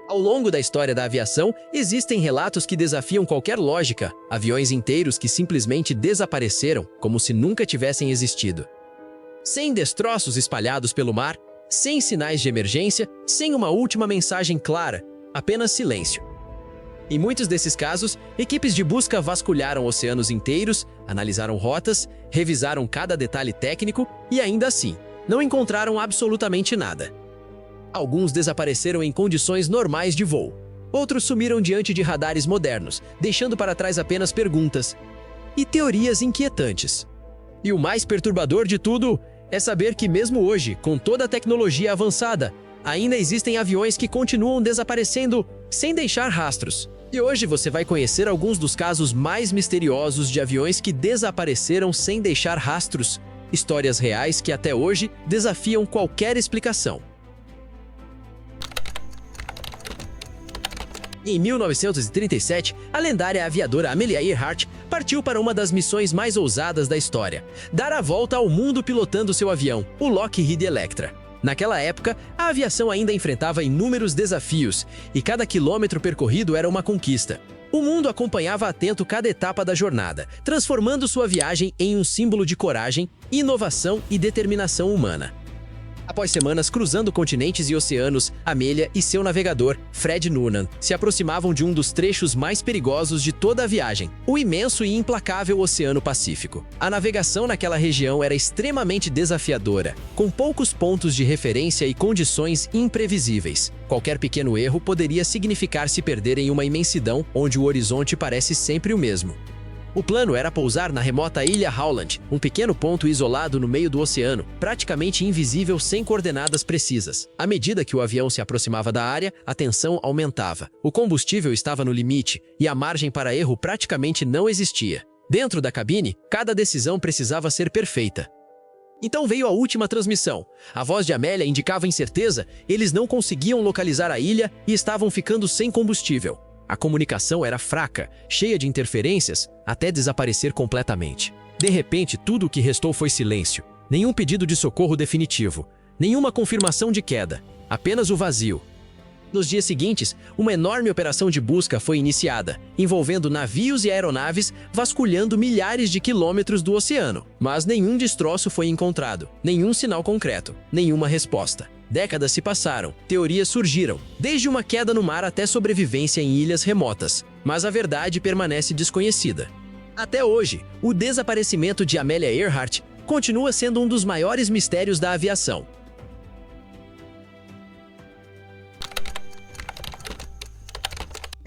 Ao longo da história da aviação, existem relatos que desafiam qualquer lógica, aviões inteiros que simplesmente desapareceram, como se nunca tivessem existido. Sem destroços espalhados pelo mar, sem sinais de emergência, sem uma última mensagem clara, apenas silêncio. Em muitos desses casos, equipes de busca vasculharam oceanos inteiros, analisaram rotas, revisaram cada detalhe técnico e ainda assim, não encontraram absolutamente nada. Alguns desapareceram em condições normais de voo. Outros sumiram diante de radares modernos, deixando para trás apenas perguntas e teorias inquietantes. E o mais perturbador de tudo é saber que mesmo hoje, com toda a tecnologia avançada, ainda existem aviões que continuam desaparecendo sem deixar rastros. E hoje você vai conhecer alguns dos casos mais misteriosos de aviões que desapareceram sem deixar rastros, histórias reais que até hoje desafiam qualquer explicação. Em 1937, a lendária aviadora Amelia Earhart partiu para uma das missões mais ousadas da história, dar a volta ao mundo pilotando seu avião, o Lockheed Electra. Naquela época, a aviação ainda enfrentava inúmeros desafios e cada quilômetro percorrido era uma conquista. O mundo acompanhava atento cada etapa da jornada, transformando sua viagem em um símbolo de coragem, inovação e determinação humana. Após semanas cruzando continentes e oceanos, Amelia e seu navegador, Fred Noonan, se aproximavam de um dos trechos mais perigosos de toda a viagem, o imenso e implacável Oceano Pacífico. A navegação naquela região era extremamente desafiadora, com poucos pontos de referência e condições imprevisíveis. Qualquer pequeno erro poderia significar se perder em uma imensidão onde o horizonte parece sempre o mesmo. O plano era pousar na remota ilha Howland, um pequeno ponto isolado no meio do oceano, praticamente invisível sem coordenadas precisas. À medida que o avião se aproximava da área, a tensão aumentava. O combustível estava no limite e a margem para erro praticamente não existia. Dentro da cabine, cada decisão precisava ser perfeita. Então veio a última transmissão. A voz de Amélia indicava incerteza, eles não conseguiam localizar a ilha e estavam ficando sem combustível. A comunicação era fraca, cheia de interferências, até desaparecer completamente. De repente, tudo o que restou foi silêncio. Nenhum pedido de socorro definitivo, nenhuma confirmação de queda, apenas o vazio. Nos dias seguintes, uma enorme operação de busca foi iniciada, envolvendo navios e aeronaves vasculhando milhares de quilômetros do oceano. Mas nenhum destroço foi encontrado, nenhum sinal concreto, nenhuma resposta. Décadas se passaram, teorias surgiram, desde uma queda no mar até sobrevivência em ilhas remotas, mas a verdade permanece desconhecida. Até hoje, o desaparecimento de Amelia Earhart continua sendo um dos maiores mistérios da aviação.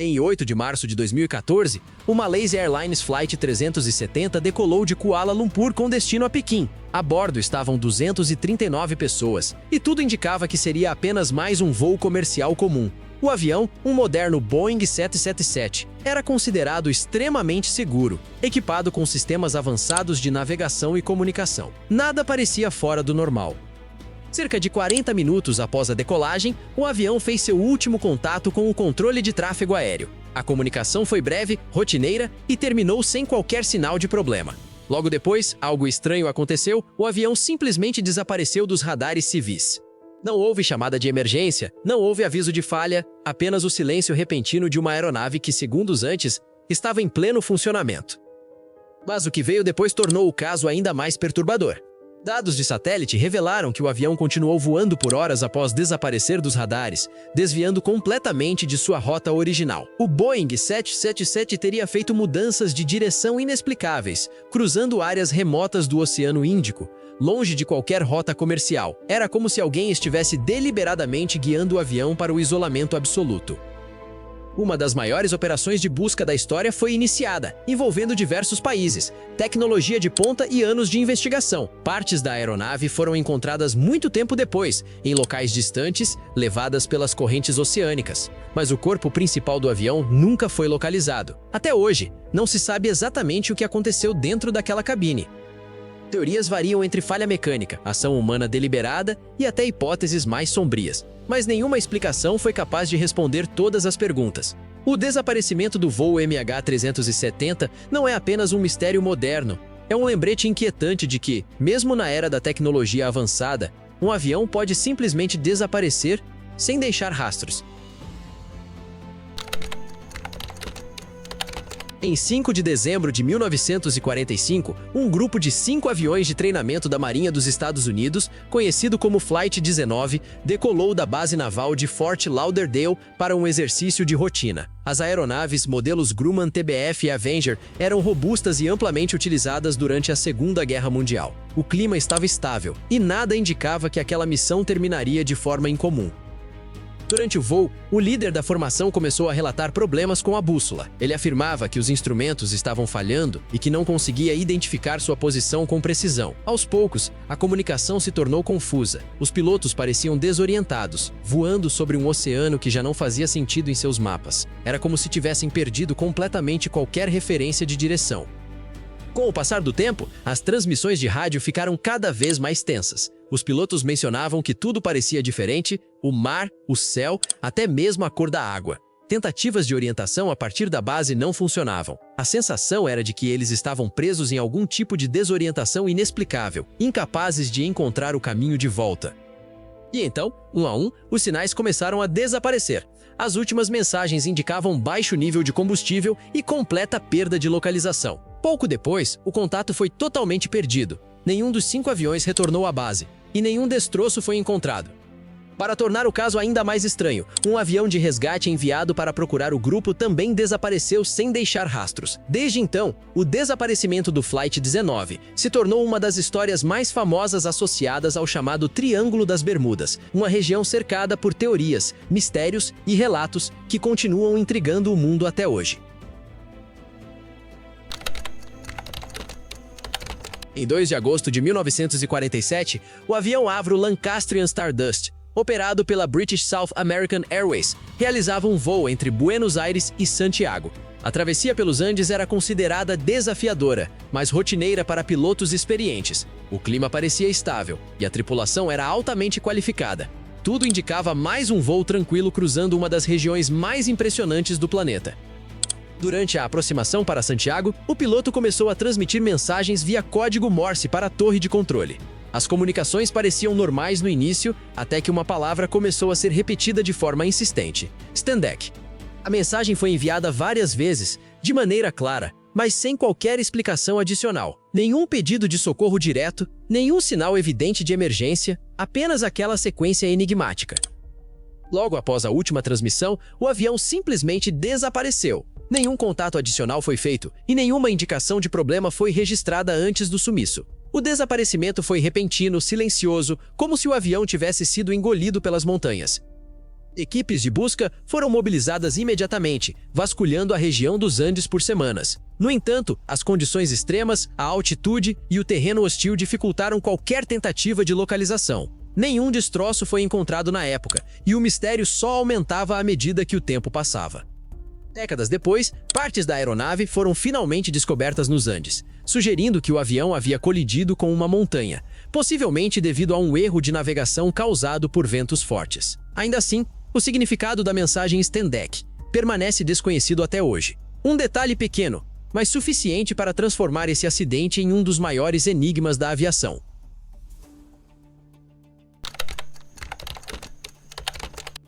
Em 8 de março de 2014, o Malaysia Airlines Flight 370 decolou de Kuala Lumpur com destino a Pequim. A bordo estavam 239 pessoas, e tudo indicava que seria apenas mais um voo comercial comum. O avião, um moderno Boeing 777, era considerado extremamente seguro, equipado com sistemas avançados de navegação e comunicação. Nada parecia fora do normal. Cerca de 40 minutos após a decolagem, o avião fez seu último contato com o controle de tráfego aéreo. A comunicação foi breve, rotineira e terminou sem qualquer sinal de problema. Logo depois, algo estranho aconteceu, o avião simplesmente desapareceu dos radares civis. Não houve chamada de emergência, não houve aviso de falha, apenas o silêncio repentino de uma aeronave que, segundos antes, estava em pleno funcionamento. Mas o que veio depois tornou o caso ainda mais perturbador. Dados de satélite revelaram que o avião continuou voando por horas após desaparecer dos radares, desviando completamente de sua rota original. O Boeing 777 teria feito mudanças de direção inexplicáveis, cruzando áreas remotas do Oceano Índico, longe de qualquer rota comercial. Era como se alguém estivesse deliberadamente guiando o avião para o isolamento absoluto. Uma das maiores operações de busca da história foi iniciada, envolvendo diversos países, tecnologia de ponta e anos de investigação. Partes da aeronave foram encontradas muito tempo depois, em locais distantes, levadas pelas correntes oceânicas. Mas o corpo principal do avião nunca foi localizado. Até hoje, não se sabe exatamente o que aconteceu dentro daquela cabine. Teorias variam entre falha mecânica, ação humana deliberada e até hipóteses mais sombrias. Mas nenhuma explicação foi capaz de responder todas as perguntas. O desaparecimento do voo MH370 não é apenas um mistério moderno, é um lembrete inquietante de que, mesmo na era da tecnologia avançada, um avião pode simplesmente desaparecer sem deixar rastros. Em 5 de dezembro de 1945, um grupo de 5 aviões de treinamento da Marinha dos Estados Unidos, conhecido como Flight 19, decolou da base naval de Fort Lauderdale para um exercício de rotina. As aeronaves modelos Grumman TBF e Avenger eram robustas e amplamente utilizadas durante a Segunda Guerra Mundial. O clima estava estável e nada indicava que aquela missão terminaria de forma incomum. Durante o voo, o líder da formação começou a relatar problemas com a bússola. Ele afirmava que os instrumentos estavam falhando e que não conseguia identificar sua posição com precisão. Aos poucos, a comunicação se tornou confusa. Os pilotos pareciam desorientados, voando sobre um oceano que já não fazia sentido em seus mapas. Era como se tivessem perdido completamente qualquer referência de direção. Com o passar do tempo, as transmissões de rádio ficaram cada vez mais tensas. Os pilotos mencionavam que tudo parecia diferente, o mar, o céu, até mesmo a cor da água. Tentativas de orientação a partir da base não funcionavam. A sensação era de que eles estavam presos em algum tipo de desorientação inexplicável, incapazes de encontrar o caminho de volta. E então, um a um, os sinais começaram a desaparecer. As últimas mensagens indicavam baixo nível de combustível e completa perda de localização. Pouco depois, o contato foi totalmente perdido. Nenhum dos 5 aviões retornou à base, e nenhum destroço foi encontrado. Para tornar o caso ainda mais estranho, um avião de resgate enviado para procurar o grupo também desapareceu sem deixar rastros. Desde então, o desaparecimento do Flight 19 se tornou uma das histórias mais famosas associadas ao chamado Triângulo das Bermudas, uma região cercada por teorias, mistérios e relatos que continuam intrigando o mundo até hoje. Em 2 de agosto de 1947, o avião Avro Lancastrian Stardust, operado pela British South American Airways, realizava um voo entre Buenos Aires e Santiago. A travessia pelos Andes era considerada desafiadora, mas rotineira para pilotos experientes. O clima parecia estável e a tripulação era altamente qualificada. Tudo indicava mais um voo tranquilo cruzando uma das regiões mais impressionantes do planeta. Durante a aproximação para Santiago, o piloto começou a transmitir mensagens via código Morse para a torre de controle. As comunicações pareciam normais no início, até que uma palavra começou a ser repetida de forma insistente: Standek. A mensagem foi enviada várias vezes, de maneira clara, mas sem qualquer explicação adicional. Nenhum pedido de socorro direto, nenhum sinal evidente de emergência, apenas aquela sequência enigmática. Logo após a última transmissão, o avião simplesmente desapareceu. Nenhum contato adicional foi feito e nenhuma indicação de problema foi registrada antes do sumiço. O desaparecimento foi repentino, silencioso, como se o avião tivesse sido engolido pelas montanhas. Equipes de busca foram mobilizadas imediatamente, vasculhando a região dos Andes por semanas. No entanto, as condições extremas, a altitude e o terreno hostil dificultaram qualquer tentativa de localização. Nenhum destroço foi encontrado na época, e o mistério só aumentava à medida que o tempo passava. Décadas depois, partes da aeronave foram finalmente descobertas nos Andes, sugerindo que o avião havia colidido com uma montanha, possivelmente devido a um erro de navegação causado por ventos fortes. Ainda assim, o significado da mensagem Standek permanece desconhecido até hoje. Um detalhe pequeno, mas suficiente para transformar esse acidente em um dos maiores enigmas da aviação.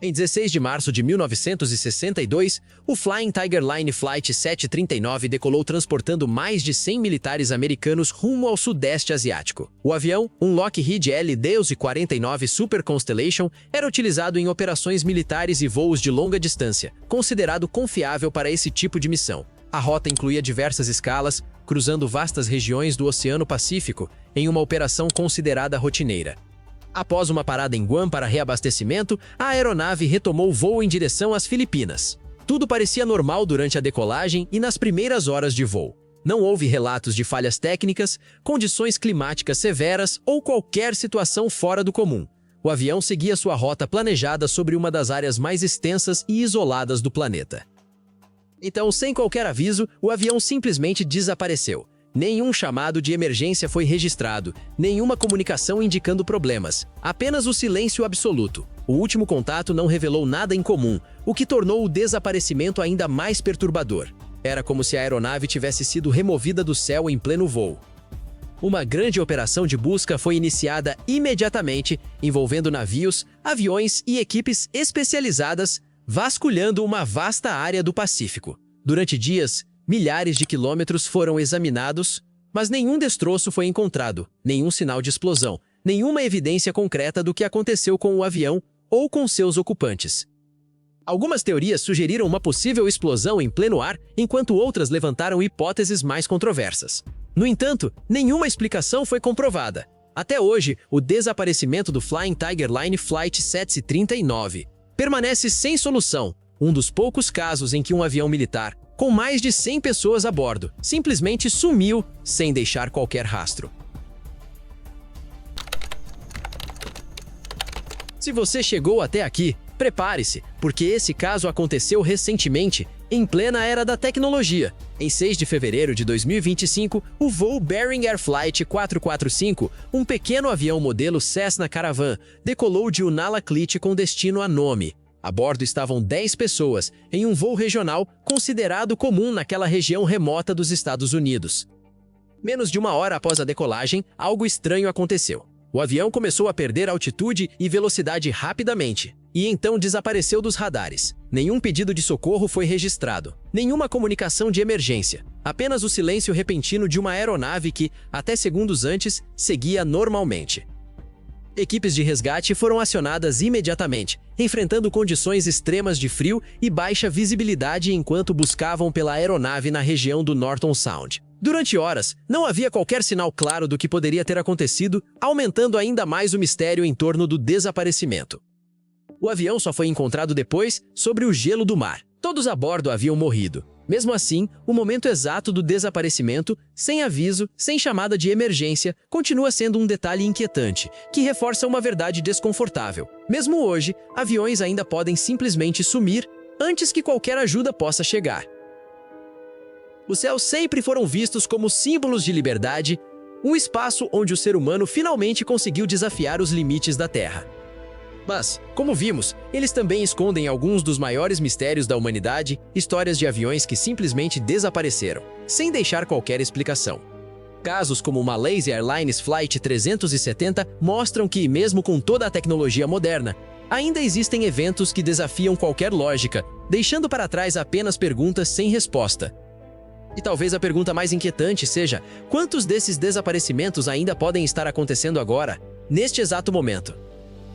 Em 16 de março de 1962, o Flying Tiger Line Flight 739 decolou transportando mais de 100 militares americanos rumo ao sudeste asiático. O avião, um Lockheed L-12-49 Super Constellation, era utilizado em operações militares e voos de longa distância, considerado confiável para esse tipo de missão. A rota incluía diversas escalas, cruzando vastas regiões do Oceano Pacífico, em uma operação considerada rotineira. Após uma parada em Guam para reabastecimento, a aeronave retomou voo em direção às Filipinas. Tudo parecia normal durante a decolagem e nas primeiras horas de voo. Não houve relatos de falhas técnicas, condições climáticas severas ou qualquer situação fora do comum. O avião seguia sua rota planejada sobre uma das áreas mais extensas e isoladas do planeta. Então, sem qualquer aviso, o avião simplesmente desapareceu. Nenhum chamado de emergência foi registrado, nenhuma comunicação indicando problemas, apenas o silêncio absoluto. O último contato não revelou nada em comum, o que tornou o desaparecimento ainda mais perturbador. Era como se a aeronave tivesse sido removida do céu em pleno voo. Uma grande operação de busca foi iniciada imediatamente, envolvendo navios, aviões e equipes especializadas, vasculhando uma vasta área do Pacífico. Durante dias, Milhares de quilômetros foram examinados, mas nenhum destroço foi encontrado, nenhum sinal de explosão, nenhuma evidência concreta do que aconteceu com o avião ou com seus ocupantes. Algumas teorias sugeriram uma possível explosão em pleno ar, enquanto outras levantaram hipóteses mais controversas. No entanto, nenhuma explicação foi comprovada. Até hoje, o desaparecimento do Flying Tiger Line Flight 739 permanece sem solução, um dos poucos casos em que um avião militar, com mais de 100 pessoas a bordo, simplesmente sumiu sem deixar qualquer rastro. Se você chegou até aqui, prepare-se, porque esse caso aconteceu recentemente, em plena era da tecnologia. Em 6 de fevereiro de 2025, o voo Behring Air Flight 445, um pequeno avião modelo Cessna Caravan, decolou de Unalakleet com destino a Nome. A bordo estavam 10 pessoas, em um voo regional considerado comum naquela região remota dos Estados Unidos. Menos de uma hora após a decolagem, algo estranho aconteceu. O avião começou a perder altitude e velocidade rapidamente, e então desapareceu dos radares. Nenhum pedido de socorro foi registrado, nenhuma comunicação de emergência, apenas o silêncio repentino de uma aeronave que, até segundos antes, seguia normalmente. Equipes de resgate foram acionadas imediatamente, enfrentando condições extremas de frio e baixa visibilidade enquanto buscavam pela aeronave na região do Norton Sound. Durante horas, não havia qualquer sinal claro do que poderia ter acontecido, aumentando ainda mais o mistério em torno do desaparecimento. O avião só foi encontrado depois, sobre o gelo do mar. Todos a bordo haviam morrido. Mesmo assim, o momento exato do desaparecimento, sem aviso, sem chamada de emergência, continua sendo um detalhe inquietante, que reforça uma verdade desconfortável. Mesmo hoje, aviões ainda podem simplesmente sumir antes que qualquer ajuda possa chegar. Os céus sempre foram vistos como símbolos de liberdade, um espaço onde o ser humano finalmente conseguiu desafiar os limites da Terra. Mas, como vimos, eles também escondem alguns dos maiores mistérios da humanidade, histórias de aviões que simplesmente desapareceram, sem deixar qualquer explicação. Casos como o Malaysia Airlines Flight 370 mostram que, mesmo com toda a tecnologia moderna, ainda existem eventos que desafiam qualquer lógica, deixando para trás apenas perguntas sem resposta. E talvez a pergunta mais inquietante seja: quantos desses desaparecimentos ainda podem estar acontecendo agora, neste exato momento?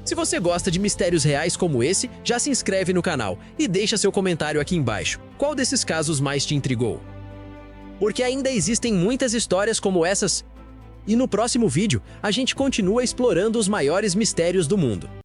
Se você gosta de mistérios reais como esse, já se inscreve no canal e deixa seu comentário aqui embaixo. Qual desses casos mais te intrigou? Porque ainda existem muitas histórias como essas. E no próximo vídeo, a gente continua explorando os maiores mistérios do mundo.